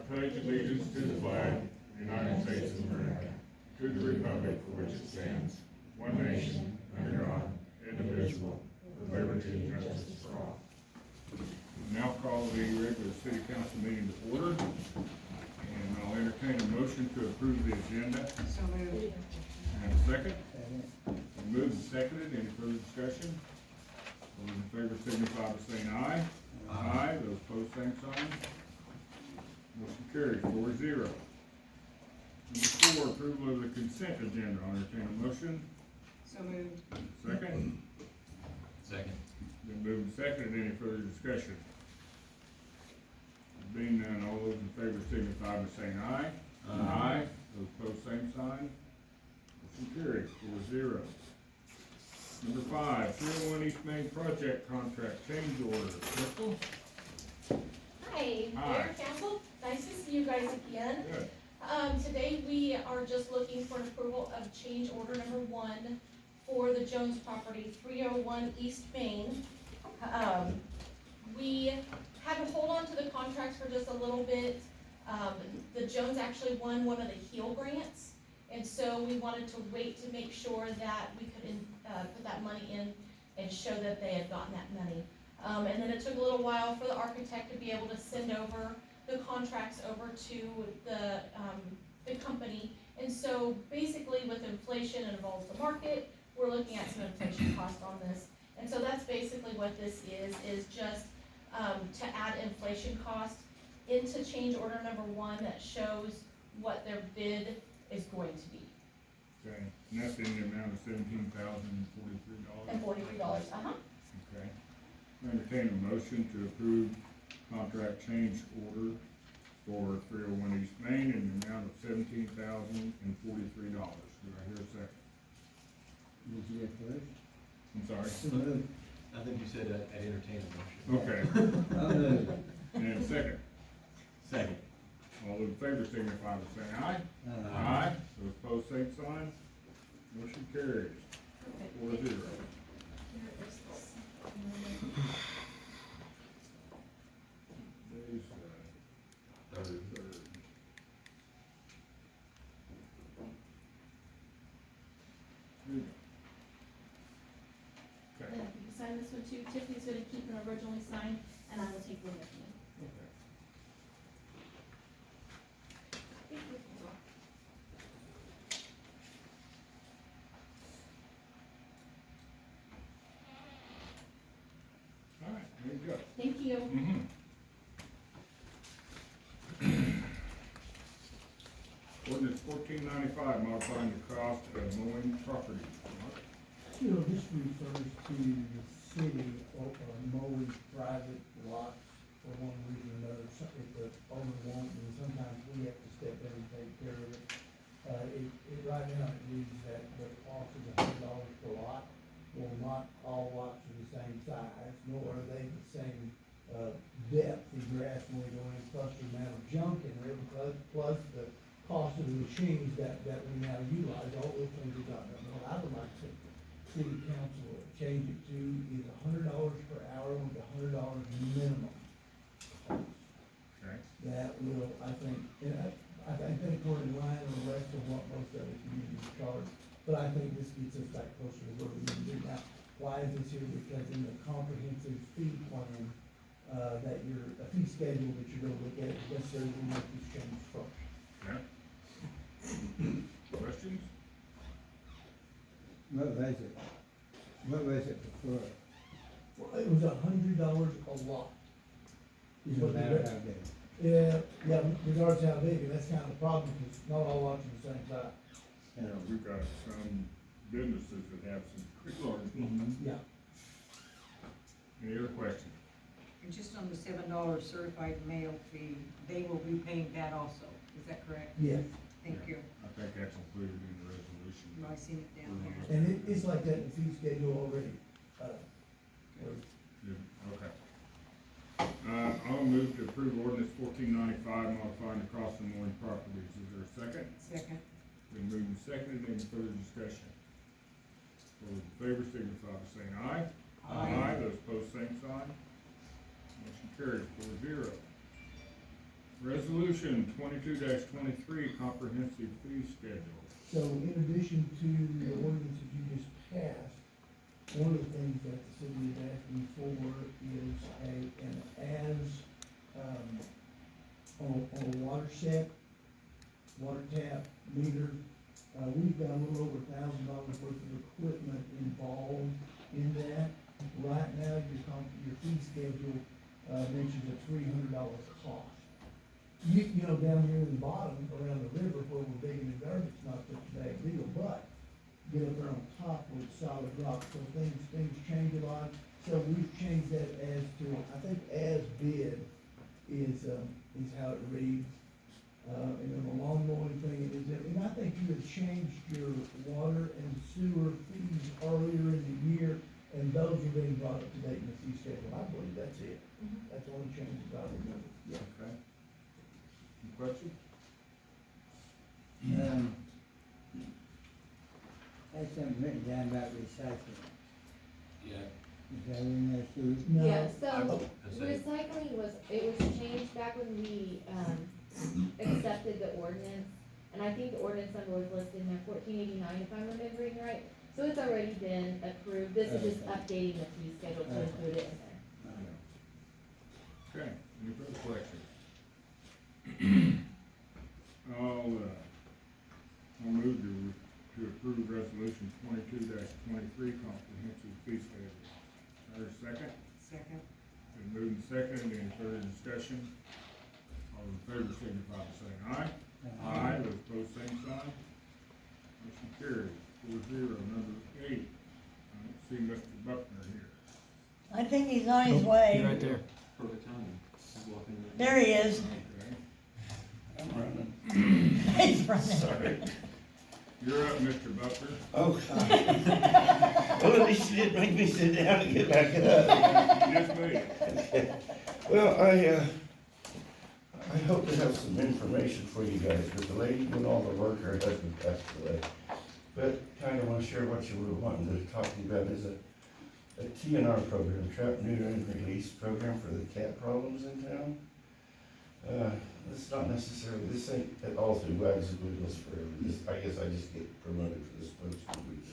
pledge allegiance to the flag of the United States of America, to the republic for which it stands, one nation, under God, indivisible, with liberty and justice for all. Now call the regular city council meeting to order, and I'll entertain a motion to approve the agenda. So moved. And a second? Moved and seconded, any further discussion? Those in favor signify by saying aye. Aye. Those opposed, same sign. Motion carries 4-0. Number 4, approval of the consent agenda. I'll entertain a motion. So moved. Second? Second. Been moved and seconded, any further discussion? Being none, all those in favor signify by saying aye. Aye. Those opposed, same sign. Motion carries 4-0. Number 5, 301 East Main Project Contract Change Order. Crystal? Hi, Mayor, Council, nice to see you guys again. Good. Today we are just looking for an approval of change order number 1 for the Jones property, 301 East Main. We had to hold on to the contracts for just a little bit. The Jones actually won one of the HEAL grants, and so we wanted to wait to make sure that we could put that money in and show that they had gotten that money. And then it took a little while for the architect to be able to send over the contracts over to the company. And so basically with inflation involves the market, we're looking at some inflation cost on this. And so that's basically what this is just to add inflation cost into change order number 1 that shows what their bid is going to be. Okay, and that's in the amount of $17,043. And $43, Okay. Entertain a motion to approve contract change order for 301 East Main in the amount of $17,043. Do I hear a second? Did you get first? I'm sorry? I think you said I'd entertain a motion. Okay, I know. and a second. Second. All in favor signify by saying aye. Aye. Those opposed, same sign. Motion carries 4-0. Here is this. Today's Third. third. Here you go. Okay. And if you can sign this one too, Tiffany's gonna keep an originally signed, and I will take one with me. Okay. All right, there you go. Thank you. Mm-hmm. Ordinance 1495, modifying the cost of mowing property. Mark? You know, this refers to the city mowing private lots for one reason or another. If the owner won't, and sometimes we have to step in and take care of it. Right now, it reads that the cost is $100 per lot. Well, not all lots are the same size, nor are they the same depth of grass when we go in, plus the amount of junk in there, plus the cost of the machines that we now utilize. All those things are done. What I would like to city council change it to is $100 per hour with $100 minimum cost. Okay. That will, I think, I think we're in line with the rest of what most other communities charge, but I think this gets us back closer to where we need to be now. Why is this here? Because in the comprehensive fee plan, a fee schedule that you're gonna look at, it's necessary to make these changes first. Okay. Questions? What was it before? Well, it was $100 a lot. Is No what they matter read. how big. Yeah, regardless how big, and that's kind of the problem, because not all lots are the same size. Yeah, we've got some businesses that have some pretty large ones. Yeah. Any other questions? And just on the $7 certified mail fee, they will be paying that also, is that correct? Yes, Thank you. I think that's included in the resolution. I seen it down there. and it's like that in the fee schedule already. Yeah, okay. I'll move to approve ordinance 1495, modifying the cost of mowing properties. Is there a second? Second. Been moved and seconded, any further discussion? All those in favor signify by saying aye. Aye. Those opposed, same sign. Motion carries 4-0. Resolution 22-23, comprehensive fee schedule. So in addition to the ordinances you just passed, one of the things that the city is asking for is on a water tap meter. We've got a little over $1,000 worth of equipment involved in that. Right now, your fee schedule, mentions a $300 cost. You know, down here in the bottom, around the river where we're digging the garbage, not such a bad deal, but get up there on top where it's solid rock, so things change a lot. So we've changed that as to, I think as bid is how it reads. And then the lawn mowing thing is, and I think you had changed your water and sewer fees earlier in the year, and those are being brought up to date in the fee schedule. I believe that's it. That's the only changes I remember. Yeah. Okay. Any questions? That's something written down about recycling. Yeah. Is that in there, Steve? No. Yeah, so I say- recycling was changed back when we, accepted the ordinance. And I think the ordinance number was listed in there, 1489, if I'm remembering right. So it's already been approved. This is just updating the fee schedule to include it in there. Okay, any further questions? I'll move to approve resolution 22-23, comprehensive fee schedule. There's a second? Second. Been moved and seconded, any further discussion? All in favor signify by saying aye. Aye. Those opposed, same sign. Motion carries. 4-0. Number 8, I don't see Mr. Buckner here. I think he's on his way. Right there. Perfect timing. He's walking in. There he is. Okay. I'm running. He's running. Sorry. You're up, Mr. Buckner. Oh. Well, at least you didn't make me sit down and get back up. Yes, ma'am. Well, I hope to have some information for you guys, but the lady doing all the work, her husband passed away. But kind of want to share what you were wanting to talk to you about is a TNR program, trap, neuter, and release program for the cat problems in town. It's not necessarily, this ain't at all through Wags and Wiggles forever. I guess I just get promoted for this post week.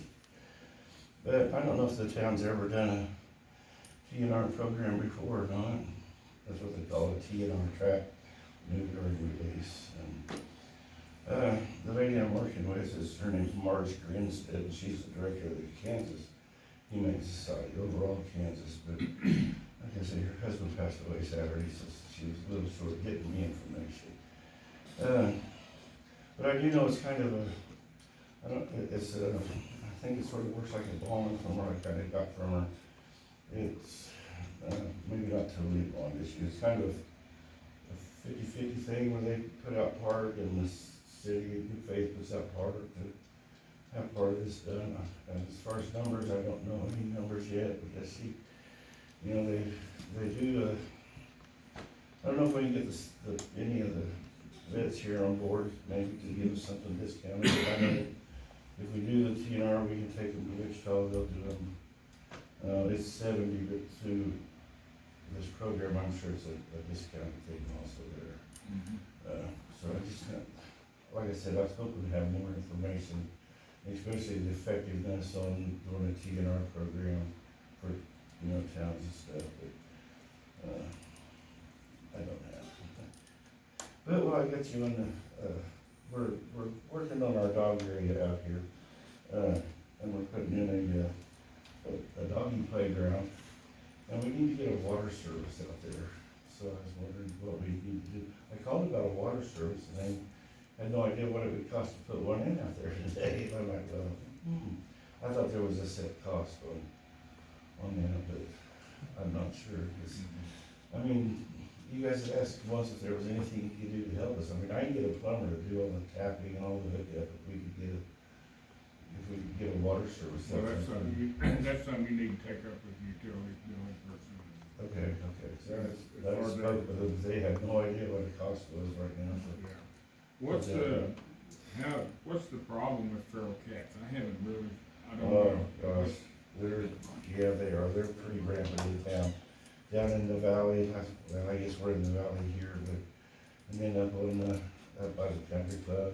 But I don't know if the town's ever done a TNR program before or not. That's what they call it, TNR, trap, neuter, and release. And the lady I'm working with is, her name's Marge Grinstead, and she's the director of the Kansas Humane Society, overall Kansas. But like I say, her husband passed away Saturday, so she was a little short getting me information. But I do know it's kind of I think it sort of works like a bond from what I kind of got from her. It's maybe not totally a bond issue. It's kind of a 50-50 thing where they put out part and the city in good faith puts out part to have part of this done. And as far as numbers, I don't know any numbers yet, but I see, you know, they do, I don't know if we can get any of the vets here on board, maybe to give us something discounted. But I know if we do the TNR, we can take them to Wichita, they'll do them. It's 70, but through this program, I'm sure it's a discounted thing also there. So I just, like I said, I was hoping to have more information, especially the effectiveness on doing a TNR program for, you know, towns and stuff, but, I don't have. But, well, I got you on the, we're working on our dog area out here, and we're putting in a doggy playground, and we need to get a water service out there. So I was wondering what we need to do. I called about a water service, and I had no idea what it would cost to put one in out there today. And I'm like, well, I thought there was a set cost on that, but I'm not sure. I mean, you guys had asked once if there was anything you could do to help us. I mean, I can get a plumber to do all the tapping and all the hookup if we could get a water service. So that's something you need to take up with the utilities billing person. Okay. So I spoke with them, they had no idea what the cost was right now, so. Yeah. What's the problem with feral cats? I haven't really, I don't Oh, know. gosh, they are, they're pretty rampant in town. Down in the valley, well, I guess we're in the valley here, but And then up by the country club,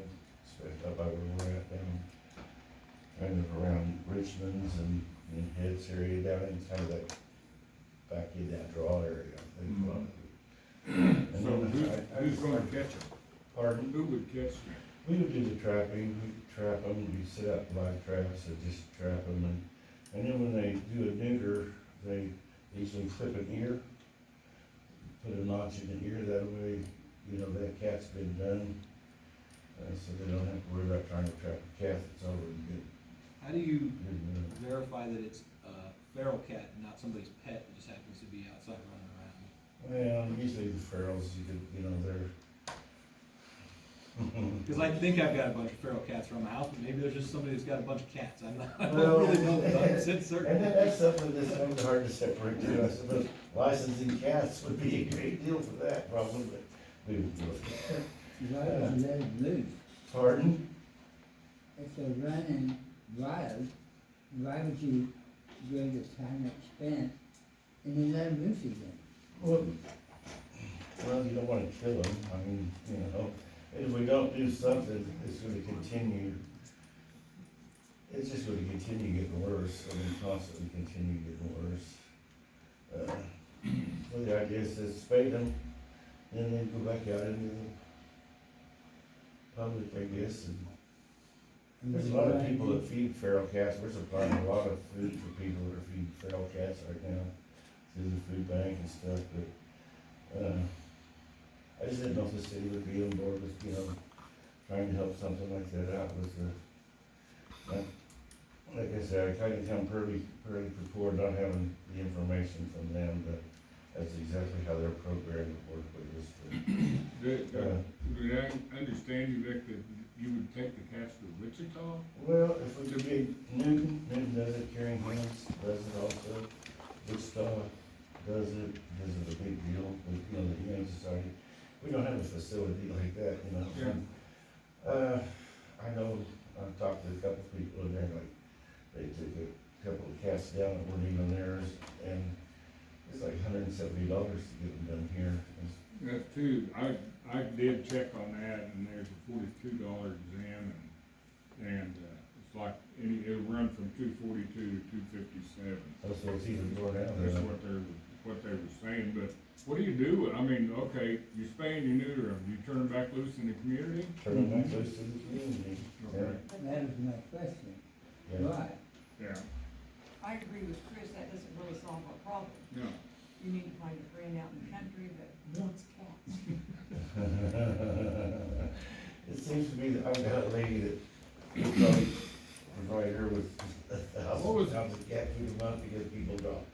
up by where we're at down, kind of around Richmond's and Heads area down in kind of that back in that draw area, I think. a lot of it. And So then who's gonna catch them? Pardon? Who would catch them? We would do the trapping, we'd trap them, we set up live traps and just trap them, and then when they do a neuter, they usually clip an ear, put a notch in the ear, that way, you know, that cat's been done, so they don't have to worry about trying to trap a cat that's already good. How do you good, verify that it's a feral cat and not somebody's pet that just happens to be outside running around? Well, usually the ferals, you know, they're. Because I think I've got a bunch of feral cats around my house, but maybe there's just somebody that's got a bunch of cats. I Well, don't really know, but I'm certain. And then that's something that's kind of hard to separate too, I suppose licensing cats would be a great deal for that, probably, but we would do it. Why would you let it loose? Pardon? If they're running wild, why would you go to time expense and then let them loose again? Well, you don't wanna kill them, I mean, you know, if we don't do something, it's gonna continue. It's just gonna continue getting worse, I mean, constantly continue getting worse. So the idea is to spade them, and then go back out into the public, I guess, and there's a lot of people that feed feral cats, we're supplying a lot of food for people that are feeding feral cats right now, through the food bank and stuff, but, I just didn't know if the city would be on board with, you know, trying to help something like that out with like I said, I kinda come pretty prepared, not having the information from them, but that's exactly how their program would work with us. Did I understand you, Rick, that you would take the cats to Wichita? Well, if we could be, Newton does it, Carrington's does it also, Wichita does it, because of the big deal with, you know, the Humane Society. We don't have a facility like that, you know. Yeah. I know, I've talked to a couple of people in there, like, they took a couple of cats down that weren't even theirs, and it's like $170 to get them done here. That's too, I did check on that, and there's a $42 exam, and it's like, it'll run from $242 to $257. Oh, so it's even more now. That's what they were saying, but what do you do? I mean, okay, you spay and you neuter them, you turn them back loose in the community? Turn them back loose to the community. Okay. That was my question. Yeah. Why? Yeah, I agree with Chris, that doesn't really solve our problem. no. You need to find a friend out in the country that wants cats. It seems to me that I've got a lady that will probably provide her with What was- 1,000 cat food a month because people drop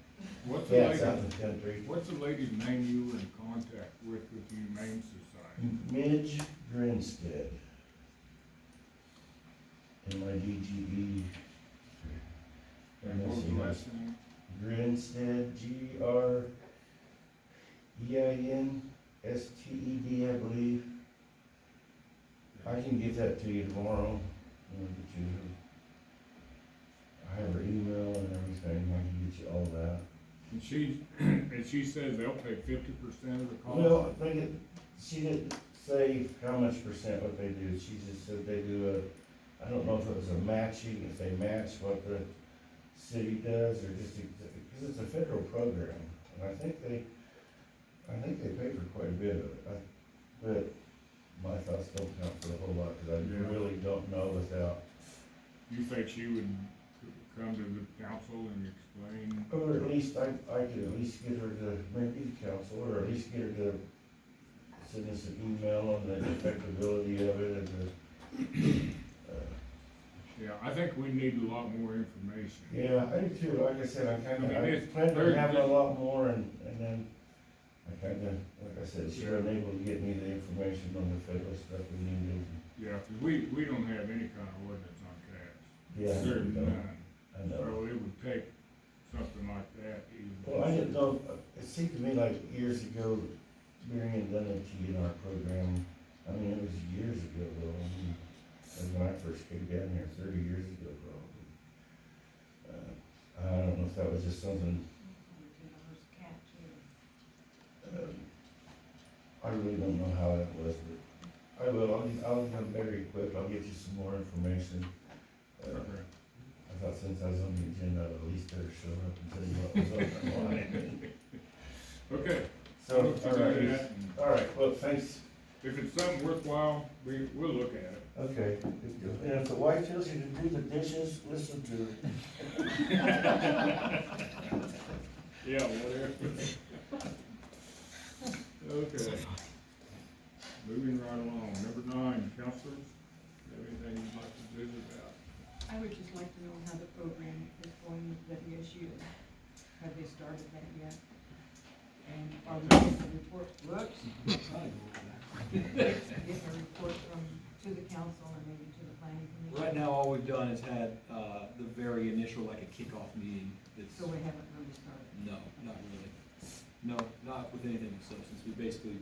What's the cats out lady, in the country. what's the lady's name you were in contact with the Humane Society? Midge Grinstead. MIDGE. And what was the last name? Grinstead, GREINSTED, I believe. I can get that to you tomorrow. I have her email and everything, I can get you all that. And she says they'll pay 50% of the cost? Well, she didn't say how much percent what they do, she just said they do I don't know if it was a matching, if they match what the city does, or just, because it's a federal program, and I think they pay for quite a bit of it, but my thoughts don't count for a whole lot, because I Yeah. really don't know without. You think she would come to the council and explain? Or at least, I could at least get her to, maybe the council, or at least get her to send us an email on the effectability of it, and Yeah, I think we need a lot more information. yeah, I do too, like I said, I I mean, I it's planned very on having a good. lot more, and then I like I said, she wasn't able to get me the information on the federal stuff we needed. Yeah, 'cause we don't have any kind of ordinance on cats. Yeah, I There's know. none. I know. So it would take something like that even. Well, I didn't know, it seemed to me like years ago, Marion done it to you in our program, I mean, it was years ago though, I mean, that's when I first came down here, 30 years ago probably. I don't know if that was just something, $10 a cat, too. I really don't know how that was, but I will, I'll have Barry equipped, I'll get you some more information. I thought since I was on the agenda, I'd at least better show up and tell you what was on the line. Okay, So, We'll do that. all right, well, thanks. if it's something worthwhile, we'll look at it. Okay, good deal. And if the wife tells you to do the dishes, listen to her. Yeah, whatever. Okay. Moving right along, number 9, counselors, have anything you'd like to do about? I would just like to know how the program is going with WSU. Have they started that yet? And are we getting a report, whoops, getting a report to the council and maybe to the planning commission? Right now, all we've done is had, the very initial, like a kickoff meeting. So we haven't really started. No, not really. No, not with anything of substance. We basically,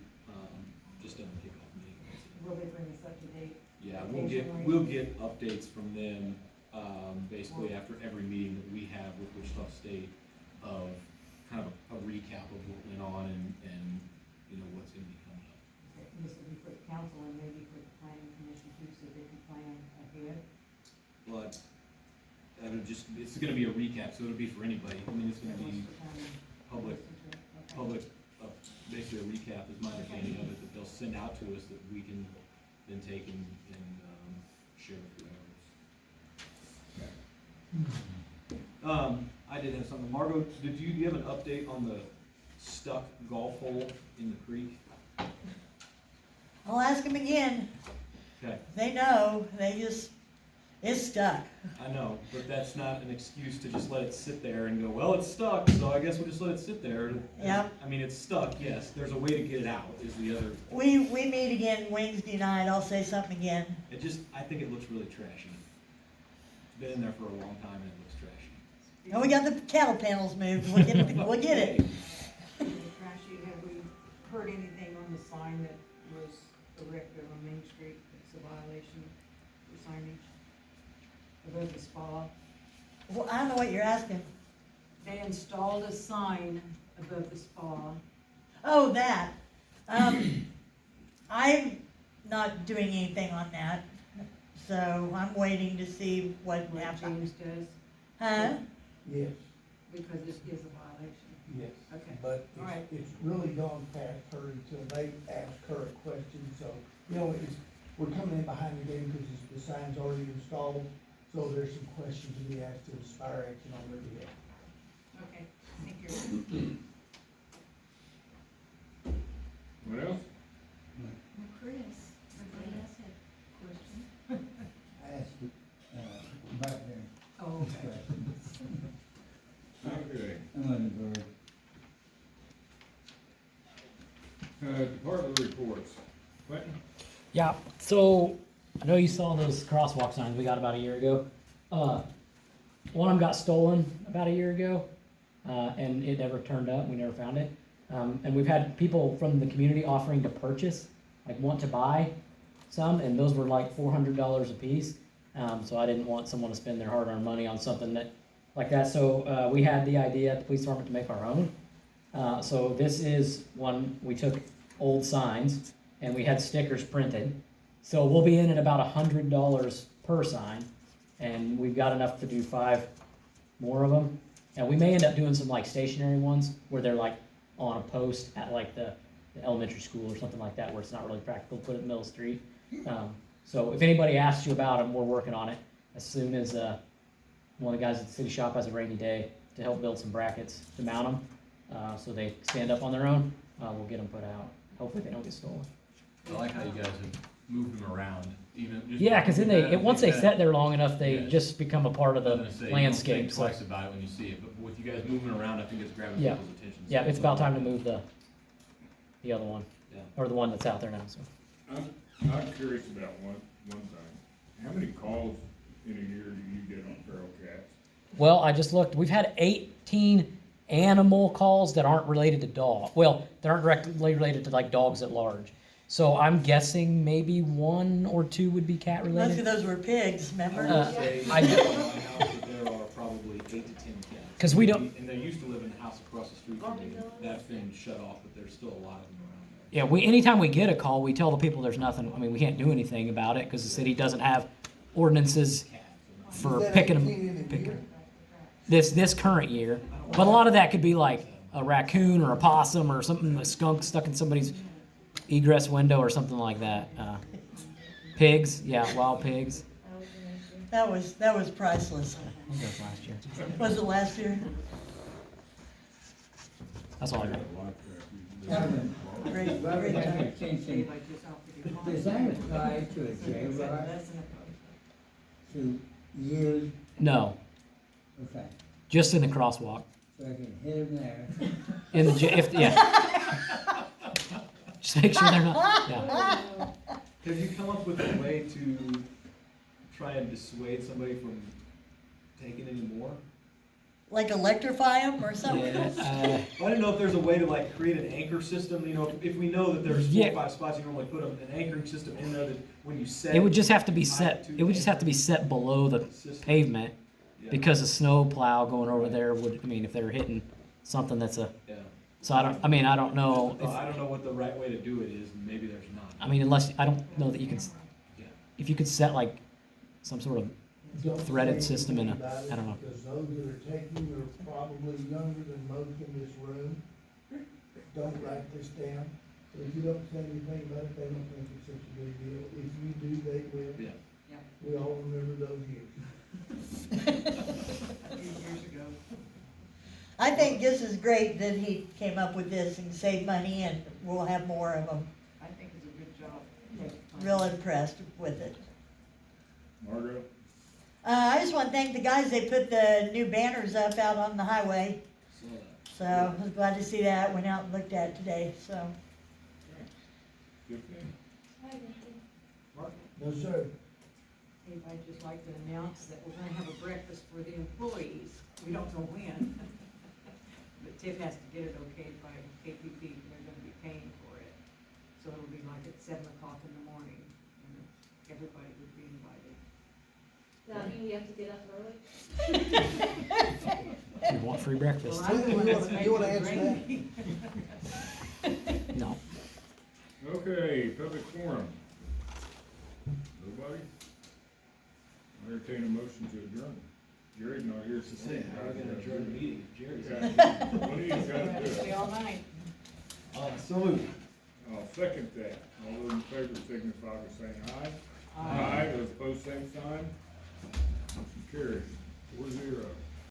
just done the kickoff meeting. Will they bring us up to date? Yeah, Occasionally. we'll get updates from them, basically after every meeting that we have with Wichita State of kind of a recap of what went on and, you know, what's gonna be coming up. This would be for the council and maybe for the planning commission too, so they can plan ahead. But, it's gonna be a recap, so it'll be for anybody. I mean, it's gonna be public, basically a recap is my understanding of it, that they'll send out to us that we can then take and share with whoever. I did have something. Margot, do you have an update on the stuck golf hole in the creek? I'll ask them again. Okay, They know, it's stuck. I know, but that's not an excuse to just let it sit there and go, well, it's stuck, so I guess we'll just let it sit there. Yep. I mean, it's stuck, yes, there's a way to get it out, is the other, We meet again Wednesday night, I'll say something again. I think it looks really trashy. It's been in there for a long time and it looks trashy. And we got the cattle panels moved, we'll get it. Trashy, have we heard anything on the sign that was erected on Main Street that's a violation of signage? Above the spa, Well, I don't know what you're asking. they installed a sign above the spa. Oh, that. I'm not doing anything on that, so I'm waiting to see what What happens. James does, Huh? Yes, because this is a violation. yes. Okay. But All right. it's really gone past her until they ask her a question, so, you know, we're coming in behind the game because the sign's already installed, so there's some questions to be asked to inspire action on their behalf. Okay, thank you. What else? Well, Chris, everybody else had a question? I asked you, about there. Oh, okay. Okay, I'm on the board. department reports. Clinton? Yeah, so I know you saw those crosswalk signs we got about a year ago. One of them got stolen about a year ago, and it never turned up. We never found it. And we've had people from the community offering to purchase, like want to buy some, and those were like $400 a piece. So I didn't want someone to spend their hard-earned money on something that like that. So we had the idea at the police department to make our own. So this is one, we took old signs and we had stickers printed. So we'll be in at about $100 per sign, and we've got enough to do 5 more of them. And we may end up doing some like stationary ones where they're like on a post at like the elementary school or something like that, where it's not really practical to put it in the middle of the street. So if anybody asks you about them, we're working on it. As soon as one of the guys at the city shop has a rainy day to help build some brackets to mount them, so they stand up on their own, we'll get them put out. Hopefully they don't get stolen. I like how you guys have moved them around, even just. Yeah, because then once they set there long enough, they Yeah. just become a part of I the was gonna say, you landscape. don't So think twice about it when you see it, but with you guys moving around, I think it's grabbing Yeah. people's attention. yeah, it's about time to move the other one, Yeah. or the one that's out there now. So I'm curious about one thing. How many calls in a year do you get on feral cats? well, I just looked. We've had 18 animal calls that aren't related to dog. Well, that aren't directly related to like dogs at large. So I'm guessing maybe 1 or 2 would be cat Most of related. those were pigs, I remember? would say in my house that there are probably 8 to 10 cats. 'Cause we don't- And they used to live in the house across the street from me. That's been shut off, but there's still a lot of them around Yeah, anytime we get a call, we tell the people there's nothing, I mean, we can't do anything about it, cause the city doesn't have ordinances for picking them. This current year, but a lot of that could be like a raccoon or a possum or something, a skunk stuck in somebody's egress window or something like that. Pigs, yeah, wild pigs. That was priceless. I think that was last year. Was it last year? That's all I got. Great, Robert, great I have job. a question. Like just out with your Does mind. that apply to a So jail is that rod, less than a- to years? No, Okay, just in the crosswalk. so I can hit him there. In the yeah. Just make sure they're not. Yeah. Have you come up with a way to try and dissuade somebody from taking any more? Like electrify them or something? Yeah, I didn't know if there's a way to like create an anchor system, you know, if we know that there's 4 Yeah. or 5 spots, you normally put an anchoring system in there that when you set. it would just have to be tie set. to It would just have to be set below the system. pavement Yeah. because a snow plow going over there would. I mean, if they were hitting something that's a. Yeah. So I don't. I mean, I don't know. If, I don't know what the right way to do it is, and maybe there's not. I mean, unless I don't know that you can. Yeah. If you could set like some sort of Don't threaded say system in a. anything about it, I don't know. Because those that are taking are probably younger than most in this room. Don't write this down. If you don't say anything about it, they don't think it's such a big deal. If you do, they will. Yeah. Yeah. We all remember those years. A few years ago. I think this is great that he came up with this and saved money, and we'll have more of them. I think it's a good job. Real impressed with it. Margot? I just want to thank the guys, they put the new banners up out on the highway, So, so I was glad to see that, went out and looked at it today, so. Good thing. No, sir. Dave, I'd just like to announce that we're gonna have a breakfast for the employees. We don't know when. But Tiff has to get it okayed by KPP, they're gonna be paying for it. So it'll be like at 7 o'clock in the morning, and everybody would be invited. Does that mean we have to get up early? If you want free breakfast. Well, I'm the one that's You wanna making the answer drink. No. Okay, public forum. Nobody? I entertain a motion to adjourn. Jared not here to say. how are we gonna adjourn the meeting? Jerry's. Yeah, one of you guys do Stay it. all night. So moved. I'll second that. All those in favor signify by saying aye. Aye. Those opposed, same sign. Motion carries 4-0.